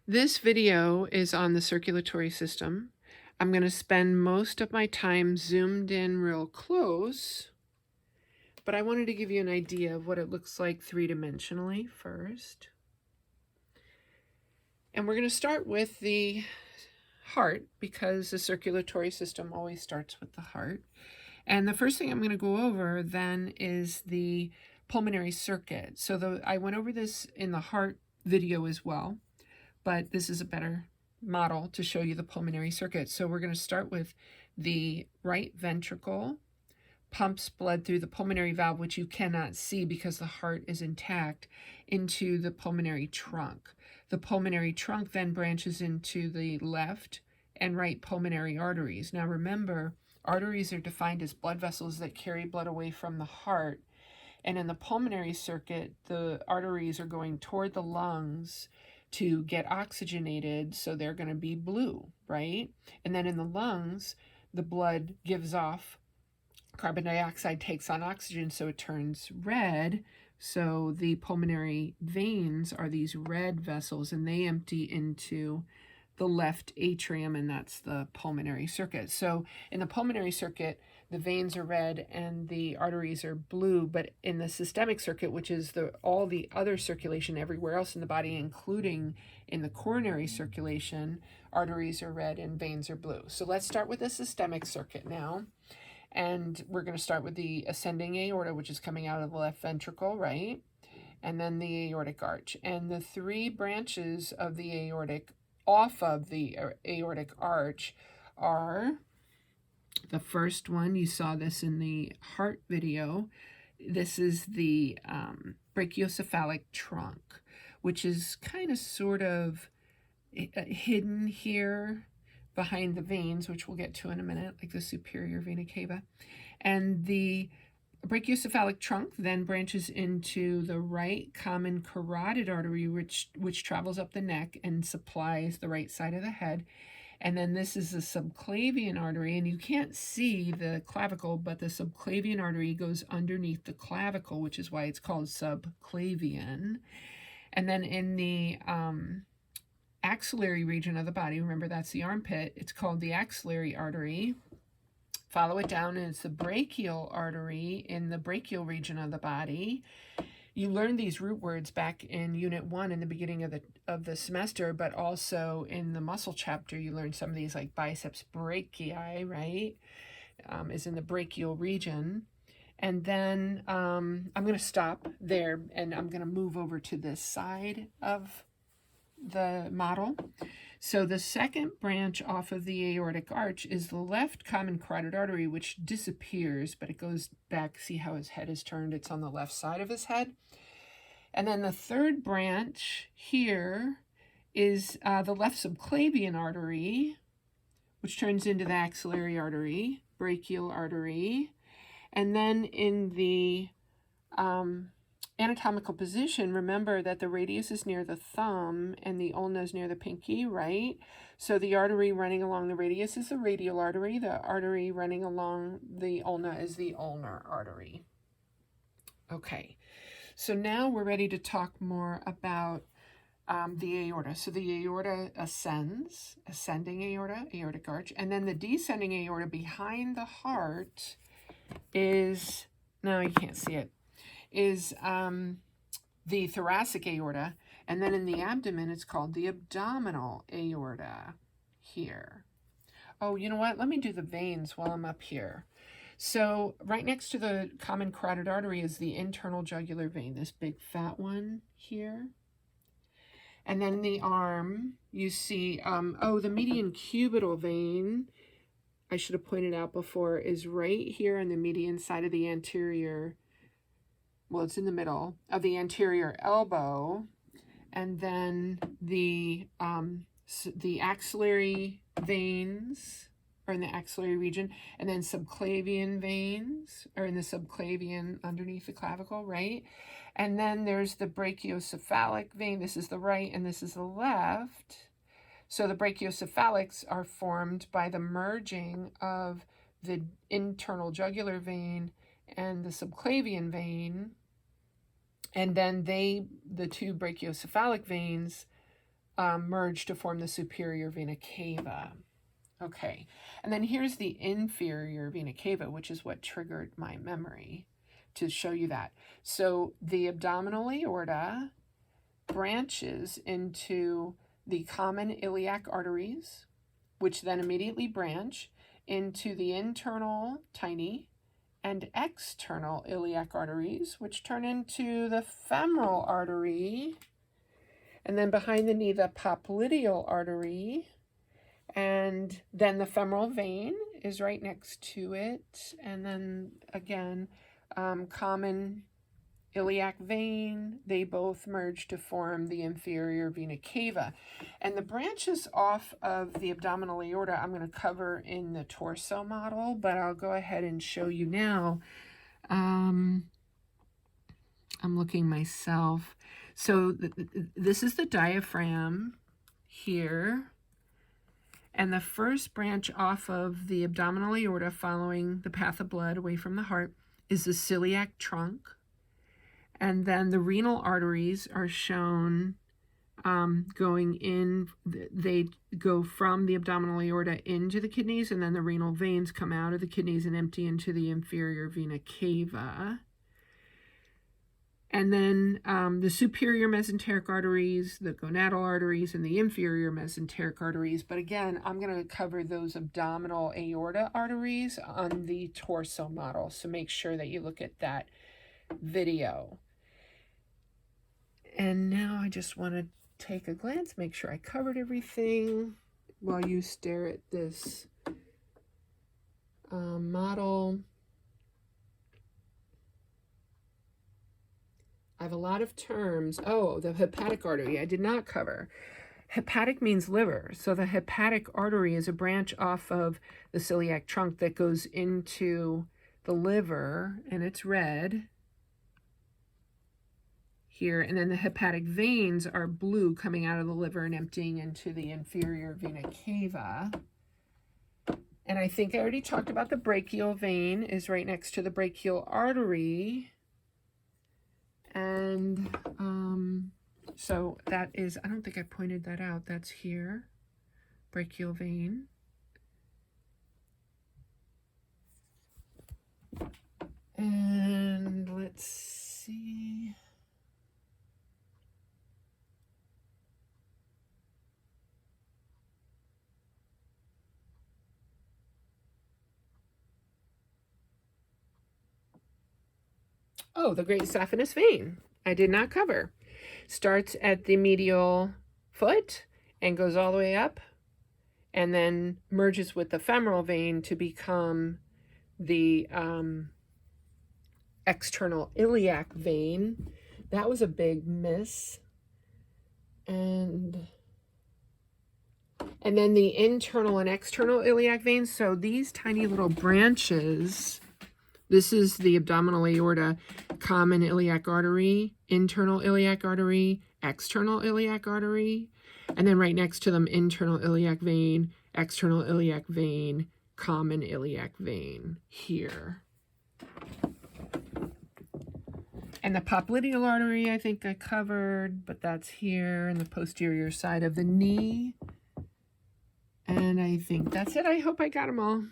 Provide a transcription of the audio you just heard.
This video is on the circulatory system. I'm going to spend most of my time zoomed in real close, but I wanted to give you an idea of what it looks like three-dimensionally first. And we're going to start with the heart because the circulatory system always starts with the heart. And the first thing I'm going to go over then is the pulmonary circuit. So I went over this in the heart video as well, but this is a better model to show you the pulmonary circuit. So we're going to start with the right ventricle pumps blood through the pulmonary valve, which you cannot see because the heart is intact, into the pulmonary trunk. The pulmonary trunk then branches into the left and right pulmonary arteries. Now remember, arteries are defined as blood vessels that carry blood away from the heart. And in the pulmonary circuit, the arteries are going toward the lungs to get oxygenated, so they're going to be blue, right? And then in the lungs, the blood gives off carbon dioxide, takes on oxygen, so it turns red. So the pulmonary veins are these red vessels, and they empty into the left atrium, and that's the pulmonary circuit. So in the pulmonary circuit, the veins are red and the arteries are blue, but in the systemic circuit, which is all the other circulation everywhere else in the body, including in the coronary circulation, arteries are red and veins are blue. So let's start with the systemic circuit now. And we're going to start with the ascending aorta, which is coming out of the left ventricle, right? And then the aortic arch. And the three branches of the aortic off of the aortic arch are, the first one, you saw this in the heart video, this is the brachiocephalic trunk, which is kind of sort of hidden here behind the veins, which we'll get to in a minute, like the superior vena cava. And the brachiocephalic trunk then branches into the right common carotid artery, which travels up the neck and supplies the right side of the head. And then this is the subclavian artery, and you can't see the clavicle, but the subclavian artery goes underneath the clavicle, which is why it's called subclavian. And then in the axillary region of the body, remember that's the armpit, it's called the axillary artery. Follow it down, and it's the brachial artery in the brachial region of the body. You learned these root words back in Unit 1 in the beginning of the semester, but also in the muscle chapter, you learned some of these, like biceps brachii, right? Is in the brachial region. And then I'm going to stop there, and I'm going to move over to this side of the model. So the second branch off of the aortic arch is the left common carotid artery, which disappears, but it goes back. See how his head is turned? It's on the left side of his head. And then the third branch here is the left subclavian artery, which turns into the axillary artery, brachial artery. And then in the anatomical position, remember that the radius is near the thumb and the ulna is near the pinky, right? So the artery running along the radius is the radial artery. The artery running along the ulna is the ulnar artery. Okay, so now we're ready to talk more about the aorta. So the aorta ascends, ascending aorta, aortic arch, and then the descending aorta behind the heart is, no, you can't see it, is the thoracic aorta, and then in the abdomen it's called the abdominal aorta here. Oh, you know what? Let me do the veins while I'm up here. So right next to the common carotid artery is the internal jugular vein, this big fat one here. And then in the arm, you see, the median cubital vein, I should have pointed out before, is right here on the median side of the anterior, well, it's in the middle of the anterior elbow. And then the axillary veins are in the axillary region, and then subclavian veins are in the subclavian underneath the clavicle, right? And then there's the brachiocephalic vein. This is the right and this is the left. So the brachiocephalics are formed by the merging of the internal jugular vein and the subclavian vein. And then the two brachiocephalic veins merge to form the superior vena cava. Okay, and then here's the inferior vena cava, which is what triggered my memory to show you that. So the abdominal aorta branches into the common iliac arteries, which then immediately branch into the internal tiny and external iliac arteries, which turn into the femoral artery, and then behind the knee, the popliteal artery, and then the femoral vein is right next to it, and then again, common iliac vein, they both merge to form the inferior vena cava. And the branches off of the abdominal aorta I'm going to cover in the torso model, but I'll go ahead and show you now. I'm looking myself. So this is the diaphragm here. And the first branch off of the abdominal aorta following the path of blood away from the heart is the celiac trunk. And then the renal arteries are shown going in. They go from the abdominal aorta into the kidneys, and then the renal veins come out of the kidneys and empty into the inferior vena cava. And then the superior mesenteric arteries, the gonadal arteries, and the inferior mesenteric arteries. But again, I'm going to cover those abdominal aorta arteries on the torso model. So make sure that you look at that video. And now I just want to take a glance, make sure I covered everything while you stare at this model. I have a lot of terms. Oh, the hepatic artery I did not cover. Hepatic means liver. So the hepatic artery is a branch off of the celiac trunk that goes into the liver, and it's red here. And then the hepatic veins are blue, coming out of the liver and emptying into the inferior vena cava. And I think I already talked about the brachial vein is right next to the brachial artery. And so that is, I don't think I pointed that out. That's here, brachial vein. And let's see. Oh, the great saphenous vein, I did not cover. Starts at the medial foot and goes all the way up, and then merges with the femoral vein to become the external iliac vein. That was a big miss. And then the internal and external iliac veins. So these tiny little branches, this is the abdominal aorta, common iliac artery, internal iliac artery, external iliac artery, and then right next to them, internal iliac vein, external iliac vein, common iliac vein here. And the popliteal artery, I think I covered, but that's here in the posterior side of the knee. And I think that's it. I hope I got them all.